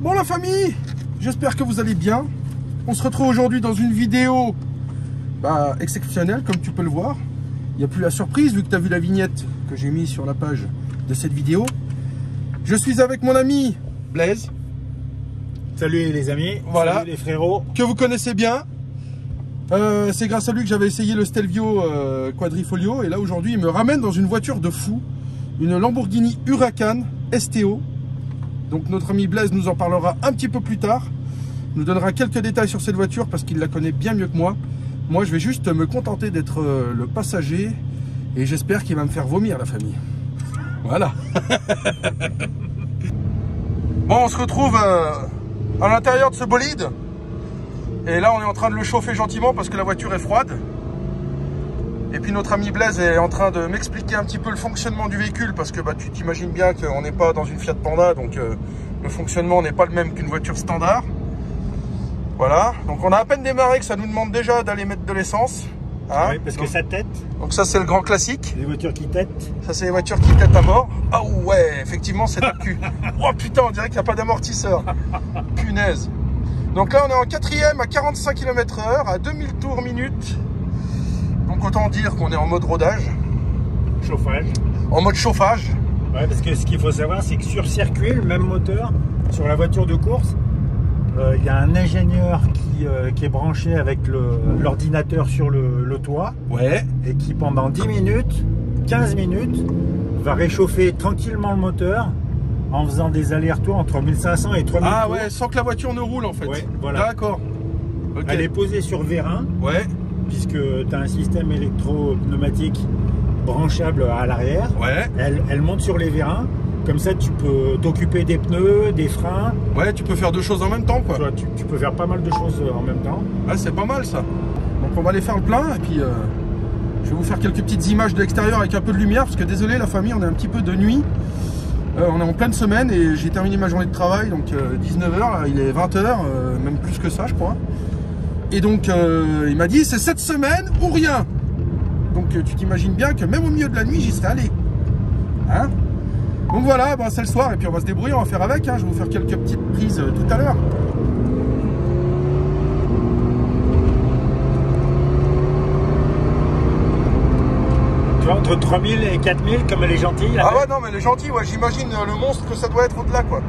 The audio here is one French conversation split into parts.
Bon la famille, j'espère que vous allez bien. On se retrouve aujourd'hui dans une vidéo exceptionnelle, comme tu peux le voir. Il n'y a plus la surprise vu que tu as vu la vignette que j'ai mise sur la page de cette vidéo. Je suis avec mon ami Blaise. Salut les amis, voilà. Salut les frérots. Que vous connaissez bien. C'est grâce à lui que j'avais essayé le Stelvio Quadrifoglio. Et là aujourd'hui il me ramène dans une voiture de fou. Une Lamborghini Huracan STO. Donc notre ami Blaise nous en parlera un petit peu plus tard. Il nous donnera quelques détails sur cette voiture parce qu'il la connaît bien mieux que moi. Moi je vais juste me contenter d'être le passager. Et j'espère qu'il va me faire vomir la famille. Voilà. Bon, on se retrouve à l'intérieur de ce bolide. Et là on est en train de le chauffer gentiment parce que la voiture est froide. Et puis notre ami Blaise est en train de m'expliquer un petit peu le fonctionnement du véhicule parce que tu t'imagines bien qu'on n'est pas dans une Fiat Panda, donc le fonctionnement n'est pas le même qu'une voiture standard. Voilà, donc on a à peine démarré que ça nous demande déjà d'aller mettre de l'essence. Hein, oui, parce que ça tète. Donc ça c'est le grand classique. Les voitures qui tètent. Ça c'est les voitures qui tètent à mort. Ah ouais, effectivement c'est top cul. Oh putain, on dirait qu'il n'y a pas d'amortisseur. Punaise. Donc là on est en quatrième à 45 km/h, à 2000 tours minute. Donc autant dire qu'on est en mode rodage. Chauffage. En mode chauffage. Ouais, parce que ce qu'il faut savoir, c'est que sur circuit, le même moteur, sur la voiture de course, il y a un ingénieur qui est branché avec l'ordinateur sur le toit. Ouais. Et qui pendant 10 minutes, 15 minutes, va réchauffer tranquillement le moteur en faisant des allers-retours entre 1500 et 3000 Ah tours. ouais, sans que la voiture ne roule en fait. Ouais, voilà. D'accord. Okay. Elle est posée sur vérin. Ouais. Puisque tu as un système électro-pneumatique branchable à l'arrière. Ouais. Elle monte sur les vérins. Comme ça, tu peux t'occuper des pneus, des freins. Ouais, tu peux faire deux choses en même temps, quoi. Tu peux faire pas mal de choses en même temps. Ah, c'est pas mal, ça. Donc, on va aller faire le plein. Et puis, je vais vous faire quelques petites images de l'extérieur avec un peu de lumière. Parce que, désolé, la famille, on est un petit peu de nuit. On est en pleine semaine et j'ai terminé ma journée de travail. Donc, 19h, là, il est 20h, même plus que ça, je crois. Et donc, il m'a dit, c'est cette semaine ou rien. Donc, tu t'imagines bien que même au milieu de la nuit, j'y serais allé. Hein? Donc voilà, c'est le soir et puis on va se débrouiller, on va faire avec. Hein. Je vais vous faire quelques petites prises tout à l'heure. Tu vois, entre 3000 et 4000, comme elle est gentille. Ah ouais, non, mais elle est gentille, ouais. J'imagine le monstre que ça doit être au-delà, quoi.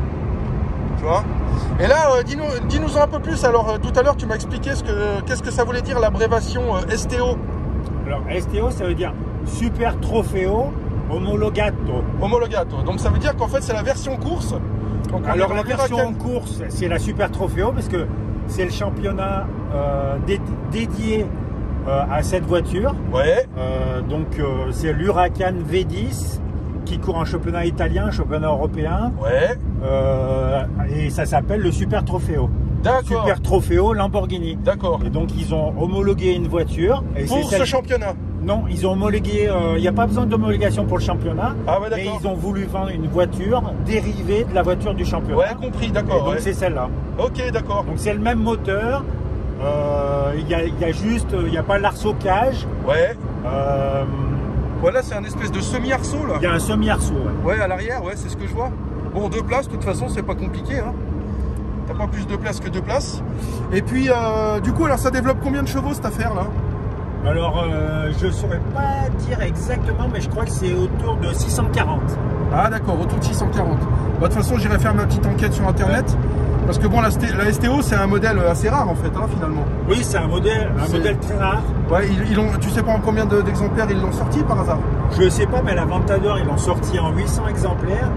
Tu vois? Et là, dis-nous un peu plus. Alors, tout à l'heure, tu m'as expliqué qu'est-ce que ça voulait dire l'abréviation STO. Alors, STO, ça veut dire Super Trofeo Omologato. Omologato. Donc, ça veut dire qu'en fait, c'est la version course. Donc, alors, la version course, c'est la Super Trofeo parce que c'est le championnat dédié à cette voiture. Ouais. Donc, c'est l'Huracan V10 qui court en championnat italien, championnat européen. Ouais. Et ça s'appelle le Super Trofeo. D'accord. Super Trofeo Lamborghini. D'accord. Et donc ils ont homologué une voiture. Et pour ce championnat? Non, ils ont homologué. Il n'y a pas besoin d'homologation pour le championnat. Ah ouais, d'accord. Mais ils ont voulu vendre une voiture dérivée de la voiture du championnat. Ouais, compris, d'accord. Donc ouais. c'est celle-là. Ok, d'accord. Donc c'est le même moteur. Il y a juste, il n'y a pas l'arceau-cage. Ouais. Voilà, c'est un espèce de semi-arceau là. Il y a un semi-arceau. Ouais, à l'arrière, ouais, c'est ce que je vois. Bon, 2 places, de toute façon, c'est pas compliqué. Hein. T'as pas plus de place que 2 places. Et puis, du coup, alors ça développe combien de chevaux cette affaire là? Alors, je saurais pas dire exactement, mais je crois que c'est autour de 640. Ah d'accord, autour de 640. De toute façon, j'irai faire ma petite enquête sur internet. Ouais. Parce que bon, la STO, c'est un modèle assez rare en fait, hein, finalement. Oui, c'est un modèle très rare. Ouais, tu sais pas en combien d'exemplaires ils l'ont sorti par hasard? Je sais pas, mais la Ventador, ils l'ont sorti en 800 exemplaires.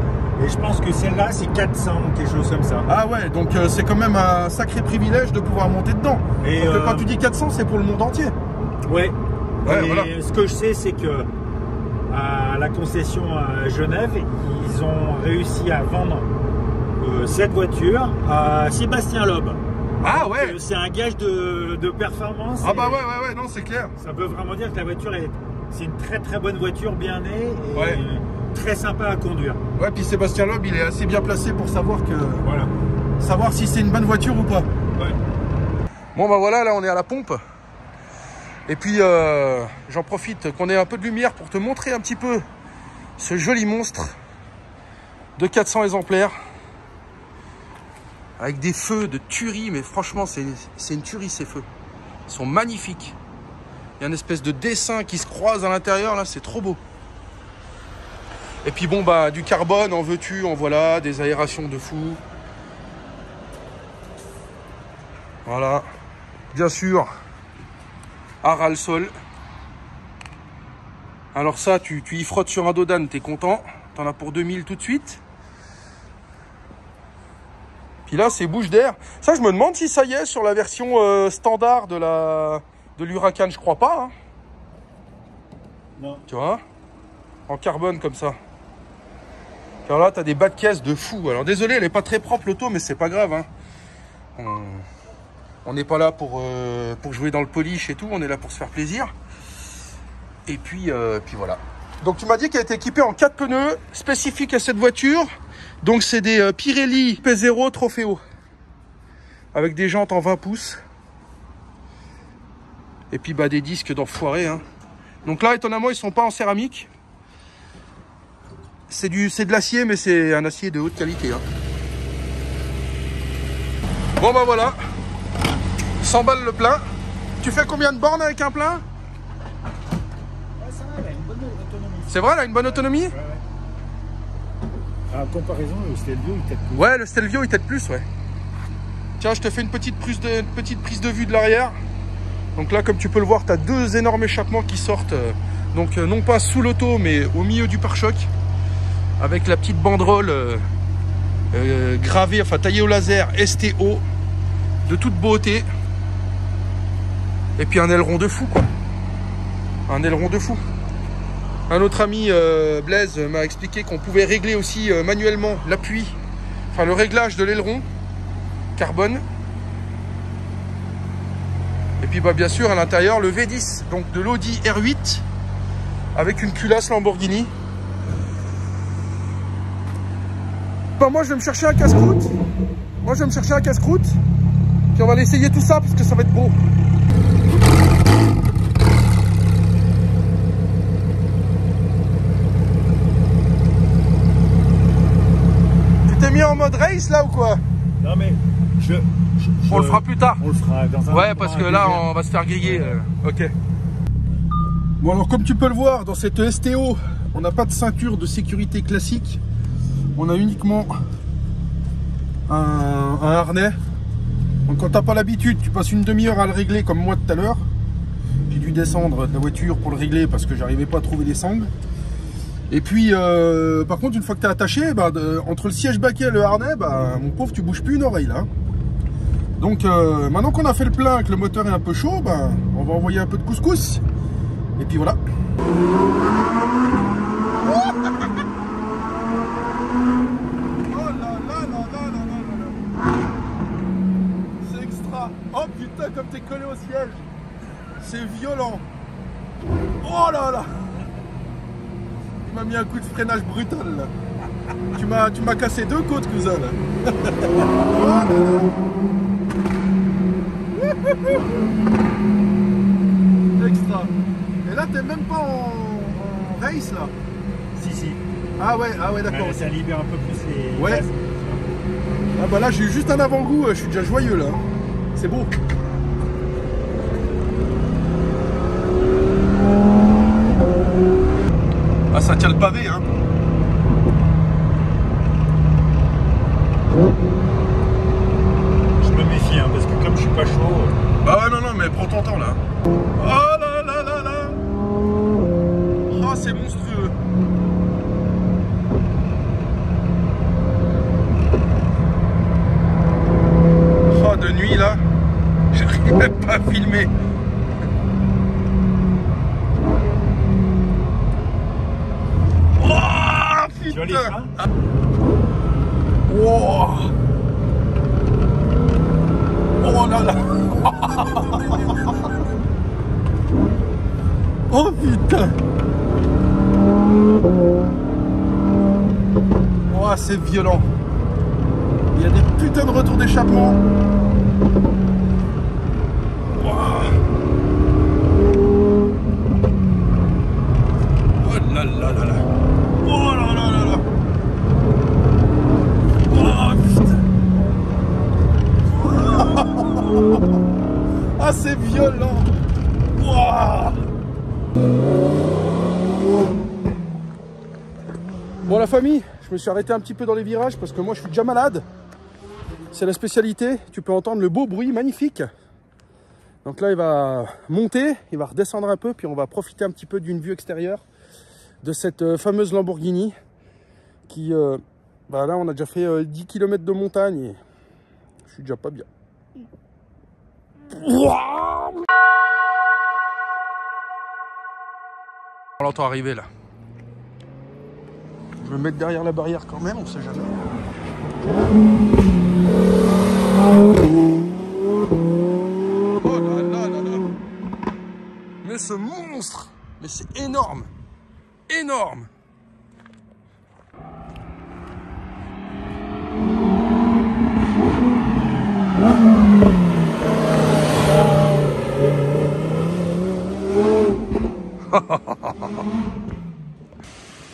Et je pense que celle-là, c'est 400 ou quelque chose comme ça. Ah ouais, donc c'est quand même un sacré privilège de pouvoir monter dedans. Et parce que quand tu dis 400, c'est pour le monde entier. Ouais. Ouais, et voilà. Ce que je sais, c'est que à la concession à Genève, ils ont réussi à vendre cette voiture à Sébastien Loeb. Ah ouais. C'est un gage de performance. Ah bah ouais, non, c'est clair. Ça veut vraiment dire que la voiture, c'est une très très bonne voiture, bien née et ouais. Très sympa à conduire. Ouais, puis Sébastien Loeb, il est assez bien placé pour savoir que... Voilà. Savoir si c'est une bonne voiture ou pas. Ouais. Bon bah voilà, là on est à la pompe. Et puis j'en profite qu'on ait un peu de lumière pour te montrer un petit peu ce joli monstre de 400 exemplaires. avec des feux de tuerie, mais franchement, c'est une tuerie ces feux. Ils sont magnifiques. Il y a une espèce de dessin qui se croise à l'intérieur, là, c'est trop beau. Et puis bon, bah, du carbone, en veux-tu, en voilà, des aérations de fou. Voilà. Bien sûr, ras le sol. Alors ça, tu y frottes sur un dos d'âne, t'es content. T'en as pour 2000 tout de suite. Puis là, c'est bouche d'air. Ça, je me demande si ça y est sur la version standard de l'Huracan. Je crois pas. Hein. Non. Tu vois, en carbone comme ça. Alors là, tu as des bas de caisse de fou. Alors désolé, elle n'est pas très propre l'auto, mais c'est pas grave. Hein. On n'est pas là pour jouer dans le polish et tout. On est là pour se faire plaisir. Et puis voilà. Donc tu m'as dit qu'elle était équipée en 4 pneus spécifiques à cette voiture. Donc c'est des Pirelli P0 Trofeo avec des jantes en 20 pouces et puis bah des disques d'enfoiré. Hein. Donc là étonnamment ils sont pas en céramique. C'est de l'acier, mais c'est un acier de haute qualité. Hein. Bon bah voilà, 100 balles le plein. Tu fais combien de bornes avec un plein? Ça va, elle a une bonne autonomie. C'est vrai, elle a une bonne autonomie? Ouais. En comparaison, le Stelvio, il t'aide plus. Ouais, le Stelvio, il t'aide plus, ouais. Tiens, je te fais une petite prise de vue de l'arrière. Donc là, comme tu peux le voir, tu as 2 énormes échappements qui sortent. Donc, non pas sous l'auto, mais au milieu du pare-choc. Avec la petite banderole gravée, enfin taillée au laser, STO. De toute beauté. Et puis un aileron de fou, quoi. Un aileron de fou. Un autre ami, Blaise, m'a expliqué qu'on pouvait régler aussi manuellement l'appui, enfin le réglage de l'aileron carbone. Et puis bah, bien sûr à l'intérieur le V10, donc de l'Audi R8 avec une culasse Lamborghini. Bah, moi je vais me chercher un casse-croûte. Puis on va l'essayer tout ça parce que ça va être beau. En mode race là ou quoi? Non mais on le fera plus tard. On le fera dans un. Ouais, parce que là on va se faire griller. Ok. Bon alors comme tu peux le voir dans cette STO, on n'a pas de ceinture de sécurité classique. On a uniquement un harnais. Donc quand t'as pas l'habitude, tu passes une demi-heure à le régler comme moi tout à l'heure. J'ai dû descendre de la voiture pour le régler parce que j'arrivais pas à trouver les sangles. Et puis, par contre, une fois que tu es attaché, bah, entre le siège baquet et le harnais, bah, mon pauvre, tu bouges plus une oreille là. Donc, maintenant qu'on a fait le plein, que le moteur est un peu chaud, bah, on va envoyer un peu de couscous. Et puis voilà. Oh là là là là là là. C'est extra. Oh putain, comme t'es collé au siège. C'est violent. Oh là là. Tu m'as mis un coup de freinage brutal là. Tu m'as cassé 2 côtes, cousin là. Extra. Et là t'es même pas en race là. Si. Ah ouais d'accord. Ça libère un peu plus les. Ouais. Ah bah là j'ai eu juste un avant-goût, je suis déjà joyeux là. C'est beau. Ah ça tient le pavé hein. Je me méfie hein, parce que comme je suis pas chaud. Bah ouais non mais prends ton temps là. Oh là là là là. Oh c'est monstrueux. Oh de nuit là. J'arrive même pas à filmer. Joli frein. Wow. Oh là là. Oh putain. Oh c'est violent. Il y a des putains de retours d'échappement. Wow. Oh là là là là. Oh là là là là. Oh putain. famille, je me suis arrêté un petit peu dans les virages parce que moi je suis déjà malade. C'est la spécialité, tu peux entendre le beau bruit magnifique. Donc là il va monter, il va redescendre un peu, puis on va profiter un petit peu d'une vue extérieure de cette fameuse Lamborghini qui, bah là on a déjà fait 10 km de montagne et je suis déjà pas bien. On l'entend arriver là. Je vais me mettre derrière la barrière quand même, on sait jamais. Oh là là là là. Mais ce monstre, mais c'est énorme. Énorme.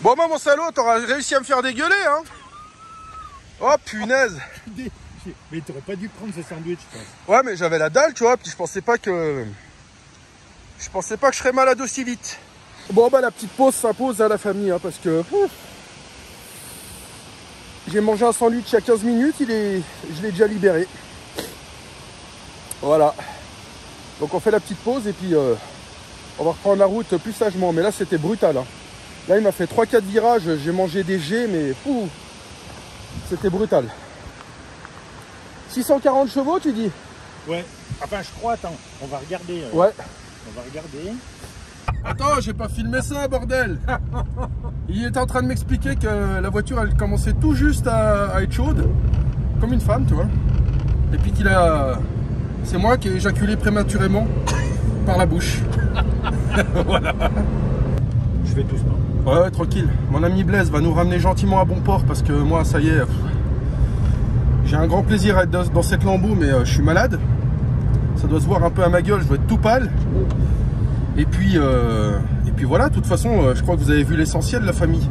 Bon bah mon salaud, t'auras réussi à me faire dégueuler hein. Oh punaise. Mais t'aurais pas dû prendre ce sandwich je pense. Ouais mais j'avais la dalle tu vois, puis je pensais pas que je serais malade aussi vite. Bon bah la petite pause s'impose à la famille hein, parce que j'ai mangé un sandwich il y a 15 minutes, je l'ai déjà libéré. Voilà. Donc on fait la petite pause et puis on va reprendre la route plus sagement. Mais là c'était brutal hein. Là il m'a fait 3-4 virages, j'ai mangé des jets mais c'était brutal. 640 chevaux tu dis? Ouais, enfin je crois, attends, on va regarder. Ouais. On va regarder. Attends, j'ai pas filmé ça bordel. Il était en train de m'expliquer que la voiture elle commençait tout juste à être chaude. Comme une femme tu vois. Et puis c'est moi qui ai éjaculé prématurément par la bouche. Voilà. Je vais doucement. Ouais, tranquille. Mon ami Blaise va nous ramener gentiment à bon port parce que moi, ça y est, j'ai un grand plaisir à être dans cette Lambo, mais je suis malade. Ça doit se voir un peu à ma gueule, je dois être tout pâle. Et puis voilà, de toute façon, je crois que vous avez vu l'essentiel de la famille.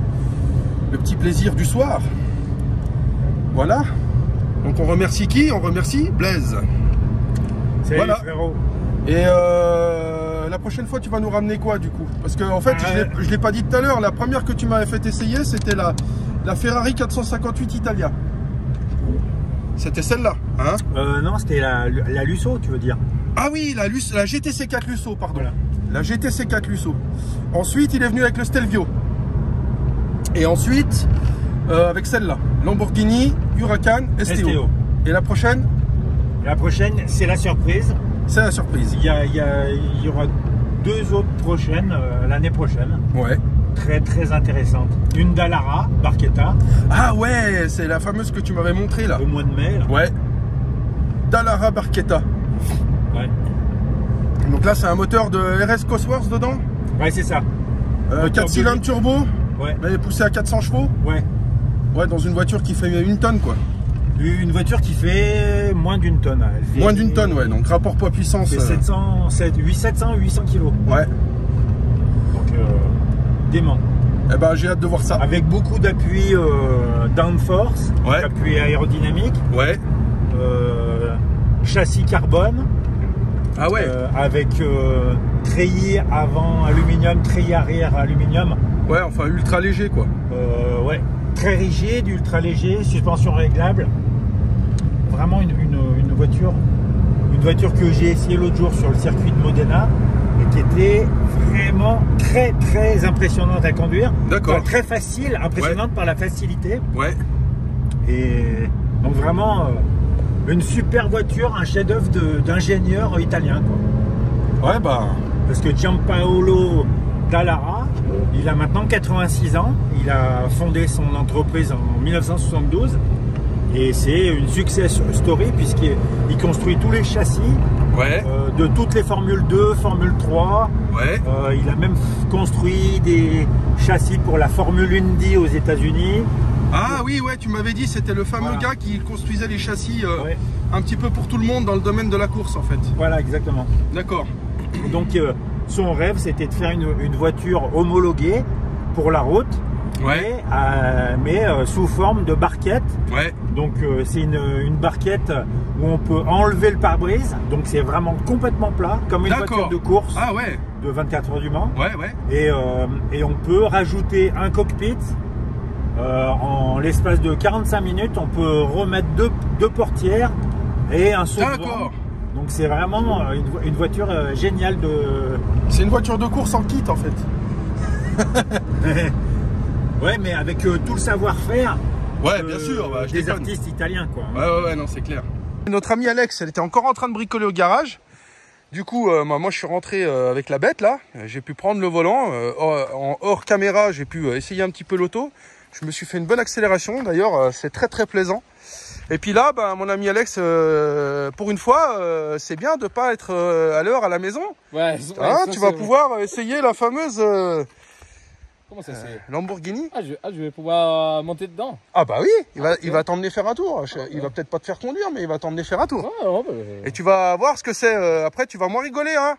Le petit plaisir du soir. Voilà. Donc on remercie qui? On remercie Blaise. Salut voilà. Frérot. Et la prochaine fois, tu vas nous ramener quoi du coup? Parce que en fait, je l'ai pas dit tout à l'heure, la première que tu m'avais fait essayer, c'était la Ferrari 458 Italia. C'était celle-là, hein? Non, c'était la Lusso, tu veux dire? Ah oui, la GTC 4 Lusso, pardon. Voilà. La GTC 4 Lusso. Ensuite, il est venu avec le Stelvio. Et ensuite, avec celle-là, Lamborghini Huracan STO. Et la prochaine? La prochaine, c'est la surprise. C'est la surprise. Il y aura 2 autres prochaines l'année prochaine. Ouais. Très très intéressante. Une Dallara Barchetta. Ah ouais, c'est la fameuse que tu m'avais montrée là. Au mois de mai. Là. Ouais. Dallara Barchetta. Ouais. Donc là, c'est un moteur de RS Cosworth dedans. Ouais, c'est ça. 4 cylindres turbo. Ouais. Elle est poussée à 400 chevaux. Ouais. Ouais, dans une voiture qui fait 1 tonne quoi. Une voiture qui fait moins d'une tonne. Moins d'une tonne, ouais. Donc rapport poids-puissance. 700 ou 800 kilos. Ouais. Donc dément. Eh ben, j'ai hâte de voir ça. Avec beaucoup d'appui downforce, ouais. D'appui aérodynamique. Ouais. Châssis carbone. Ah ouais. Avec treillis avant aluminium, treillis arrière aluminium. Ouais, enfin ultra léger quoi. Ouais. Très rigide, ultra léger, suspension réglable. Vraiment une voiture que j'ai essayé l'autre jour sur le circuit de Modena et qui était vraiment très très impressionnante à conduire. D'accord. Enfin, très facile, impressionnante par la facilité. Ouais. Et donc vraiment une super voiture, un chef-d'œuvre d'ingénieur italien quoi. Ouais bah. Parce que Giampaolo Dallara, il a maintenant 86 ans, il a fondé son entreprise en 1972 et c'est une success story puisqu'il construit tous les châssis de toutes les Formule 2, Formule 3. Ouais. Il a même construit des châssis pour la Formule Indy aux États-Unis. Ah oui, ouais, tu m'avais dit, c'était le fameux gars qui construisait les châssis un petit peu pour tout le monde dans le domaine de la course en fait. Voilà, exactement. D'accord. Donc son rêve c'était de faire une voiture homologuée pour la route, mais sous forme de barquette. Ouais. Donc c'est une barquette où on peut enlever le pare-brise, donc c'est vraiment complètement plat, comme une voiture de course de 24 heures du Mans. Ouais, ouais. Et on peut rajouter un cockpit En l'espace de 45 minutes, on peut remettre deux portières et un saut de vent. Donc c'est vraiment une voiture géniale de... C'est une voiture de course en kit en fait. Ouais, mais avec tout le savoir-faire bien sûr, des artistes italiens, quoi. Ouais, non, c'est clair. Notre ami Alex, elle était encore en train de bricoler au garage. Du coup, moi je suis rentré avec la bête là. J'ai pu prendre le volant. En hors caméra, j'ai pu essayer un petit peu l'auto. Je me suis fait une bonne accélération. D'ailleurs, c'est très très plaisant. Et puis là, mon ami Alex, pour une fois, c'est bien de pas être à l'heure à la maison. Ouais, tu vas pouvoir essayer la fameuse comment ça c'est Lamborghini. Je vais pouvoir monter dedans. Ah bah oui, il va t'emmener faire un tour. Il va peut-être pas te faire conduire, mais il va t'emmener faire un tour. Et tu vas voir ce que c'est. Après, tu vas moins rigoler, hein.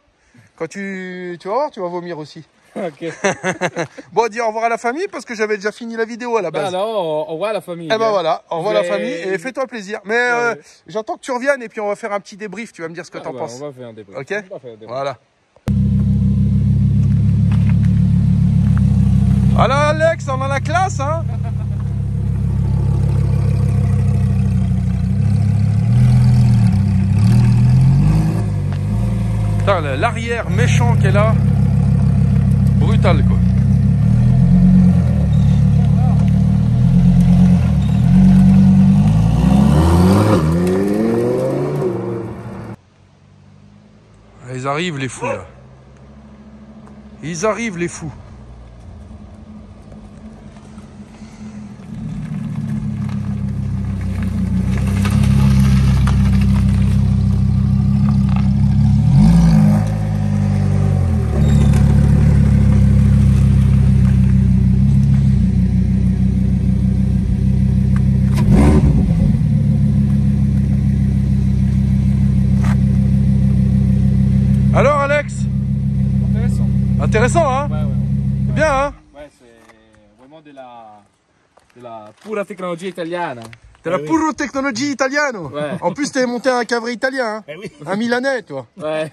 Quand tu vas voir, tu vas vomir aussi. Ok. Bon, dis au revoir à la famille parce que j'avais déjà fini la vidéo à la base. Alors, au revoir à la famille. Eh ben voilà, au revoir la famille et fais-toi plaisir. Mais j'entends que tu reviennes et puis on va faire un petit débrief. Tu vas me dire ce que t'en penses. On va faire un débrief. Ok. Voilà. Alors Alex, on a la classe, hein. Putain, l'arrière méchant qu'elle a. Brutal quoi. Ils arrivent les fous là. Ils arrivent les fous. Alors Alex? Intéressant. Intéressant, hein? Ouais. C'est bien, hein? Ouais, c'est vraiment de la pura technologie italienne. T'es la pure technologie italienne. Ouais. En plus, t'es monté à un cavri italien, hein? Oui. Un Milanais, toi. Ouais.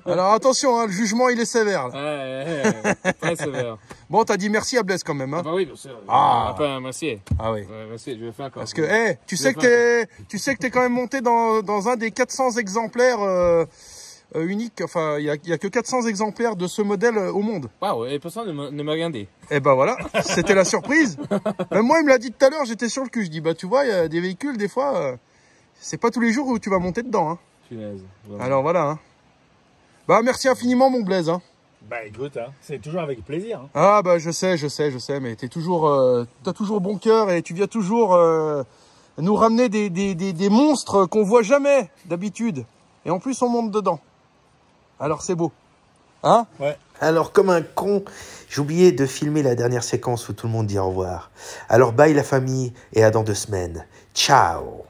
Alors attention, hein, le jugement, il est sévère. Là. Ouais, très sévère. Bon, t'as dit merci à Blaise quand même, hein? Ah bah oui, bien sûr. Ah. Enfin, merci. Ah oui. Ouais, merci, je vais faire encore. Parce que, tu sais que t'es quand même monté dans un des 400 exemplaires uniques. Enfin, il y a que 400 exemplaires de ce modèle au monde. Waouh, et personne ne m'a regardé. Et ben voilà, c'était la surprise. Même moi, il me l'a dit tout à l'heure, j'étais sur le cul. Je dis, bah tu vois, il y a des véhicules, des fois, c'est pas tous les jours où tu vas monter dedans. Hein. Punaise, vraiment. Alors voilà. Hein. Bah merci infiniment, mon Blaise. Hein. Bah écoute, hein, c'est toujours avec plaisir. Hein. Ah bah je sais, mais t'as toujours bon cœur et tu viens toujours nous ramener des monstres qu'on voit jamais d'habitude. Et en plus, on monte dedans. Alors c'est beau. Hein? Ouais. Alors, comme un con, j'ai oublié de filmer la dernière séquence où tout le monde dit au revoir. Alors, bye la famille et à dans 2 semaines. Ciao!